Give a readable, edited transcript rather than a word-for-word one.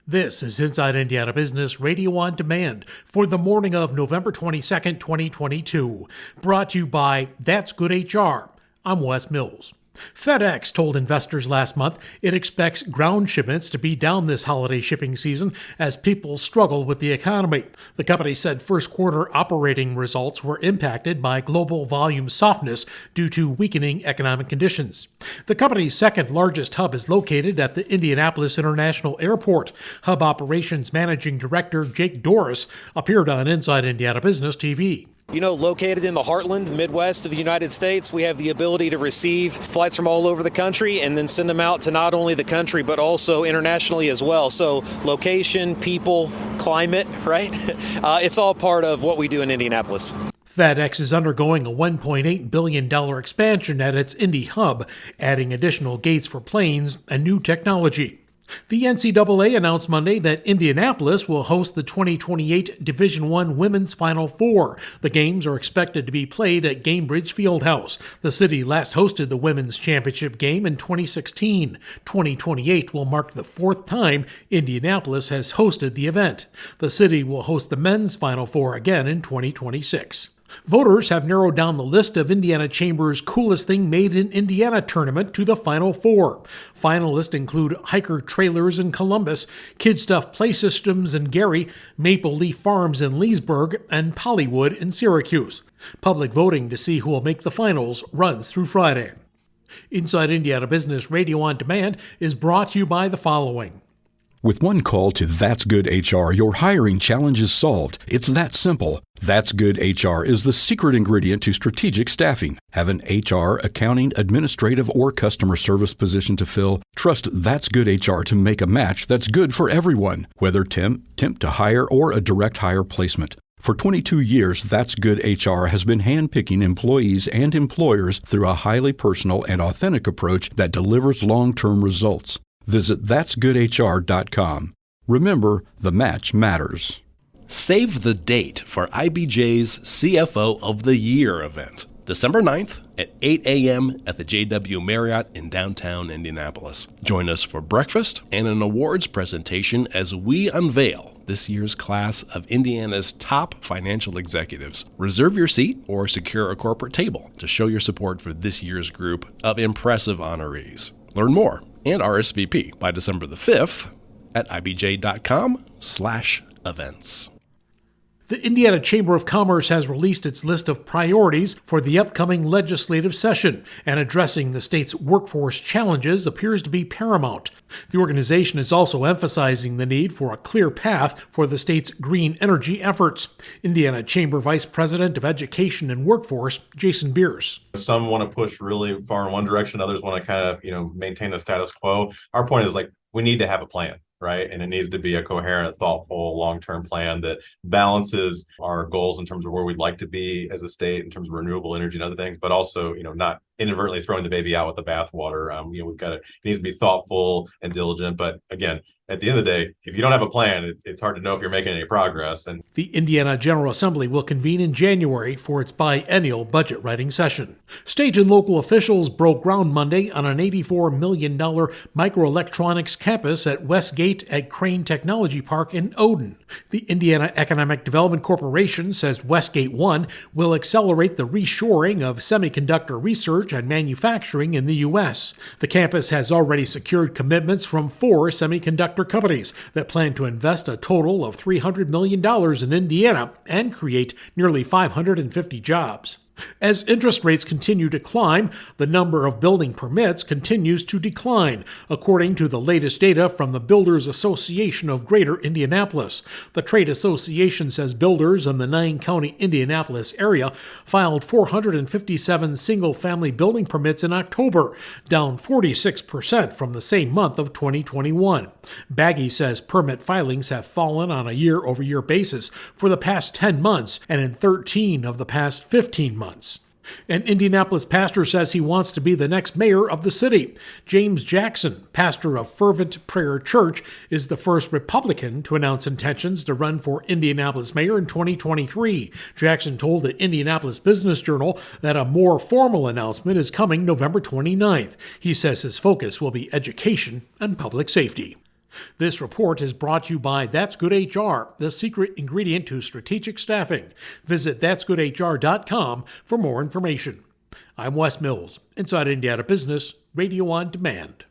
This is Inside Indiana Business Radio on Demand for the morning of November 22nd, 2022. Brought to you by That's Good HR. I'm Wes Mills. FedEx told investors last month it expects ground shipments to be down this holiday shipping season as people struggle with the economy. The company said first quarter operating results were impacted by global volume softness due to weakening economic conditions. The company's second largest hub is located at the Indianapolis International Airport. Hub Operations Managing Director Jake Doris appeared on Inside Indiana Business TV. Located in the heartland, the Midwest of the United States, we have the ability to receive flights from all over the country and then send them out to not only the country, but also internationally as well. So location, people, climate, right? It's all part of what we do in Indianapolis. FedEx is undergoing a $1.8 billion expansion at its Indy hub, adding additional gates for planes and new technology. The NCAA announced Monday that Indianapolis will host the 2028 Division I Women's Final Four. The games are expected to be played at Gainbridge Fieldhouse. The city last hosted the women's championship game in 2016. 2028 will mark the fourth time Indianapolis has hosted the event. The city will host the men's Final Four again in 2026. Voters have narrowed down the list of Indiana Chamber's Coolest Thing Made in Indiana tournament to the Final Four. Finalists include Hiker Trailers in Columbus, Kid Stuff Play Systems in Gary, Maple Leaf Farms in Leesburg, and Pollywood in Syracuse. Public voting to see who will make the finals runs through Friday. Inside Indiana Business Radio on Demand is brought to you by the following. With one call to That's Good HR, your hiring challenge is solved. It's that simple. That's Good HR is the secret ingredient to strategic staffing. Have an HR, accounting, administrative, or customer service position to fill? Trust That's Good HR to make a match that's good for everyone, whether temp to hire, or a direct hire placement. For 22 years, That's Good HR has been handpicking employees and employers through a highly personal and authentic approach that delivers long-term results. Visit that'sgoodhr.com. Remember, the match matters. Save the date for IBJ's CFO of the Year event, December 9th at 8 a.m. at the JW Marriott in downtown Indianapolis. Join us for breakfast and an awards presentation as we unveil this year's class of Indiana's top financial executives. Reserve your seat or secure a corporate table to show your support for this year's group of impressive honorees. Learn more and RSVP by December the 5th at ibj.com/events. The Indiana Chamber of Commerce has released its list of priorities for the upcoming legislative session, and addressing the state's workforce challenges appears to be paramount. The organization is also emphasizing the need for a clear path for the state's green energy efforts. Indiana Chamber Vice President of Education and Workforce, Jason Beers. Some want to push really far in one direction, others want to kind of, maintain the status quo. Our point is we need to have a plan. Right. And it needs to be a coherent, thoughtful, long-term plan that balances our goals in terms of where we'd like to be as a state in terms of renewable energy and other things, but also, not inadvertently throwing the baby out with the bathwater. It needs to be thoughtful and diligent. But again, at the end of the day, if you don't have a plan, it's hard to know if you're making any progress. And the Indiana General Assembly will convene in January for its biennial budget writing session. State and local officials broke ground Monday on an $84 million microelectronics campus at Westgate at Crane Technology Park in Odin. The Indiana Economic Development Corporation says Westgate 1 will accelerate the reshoring of semiconductor research and manufacturing in the U.S. The campus has already secured commitments from 4 semiconductor companies that plan to invest a total of $300 million in Indiana and create nearly 550 jobs. As interest rates continue to climb, the number of building permits continues to decline, according to the latest data from the Builders Association of Greater Indianapolis. The trade association says builders in the 9-county Indianapolis area filed 457 single-family building permits in October, down 46% from the same month of 2021. Baggy says permit filings have fallen on a year-over-year basis for the past 10 months and in 13 of the past 15 months. An Indianapolis pastor says he wants to be the next mayor of the city. James Jackson, pastor of Fervent Prayer Church, is the first Republican to announce intentions to run for Indianapolis mayor in 2023. Jackson told the Indianapolis Business Journal that a more formal announcement is coming November 29th. He says his focus will be education and public safety. This report is brought to you by That's Good HR, the secret ingredient to strategic staffing. Visit that'sgoodhr.com for more information. I'm Wes Mills, Inside Indiana Business, Radio on Demand.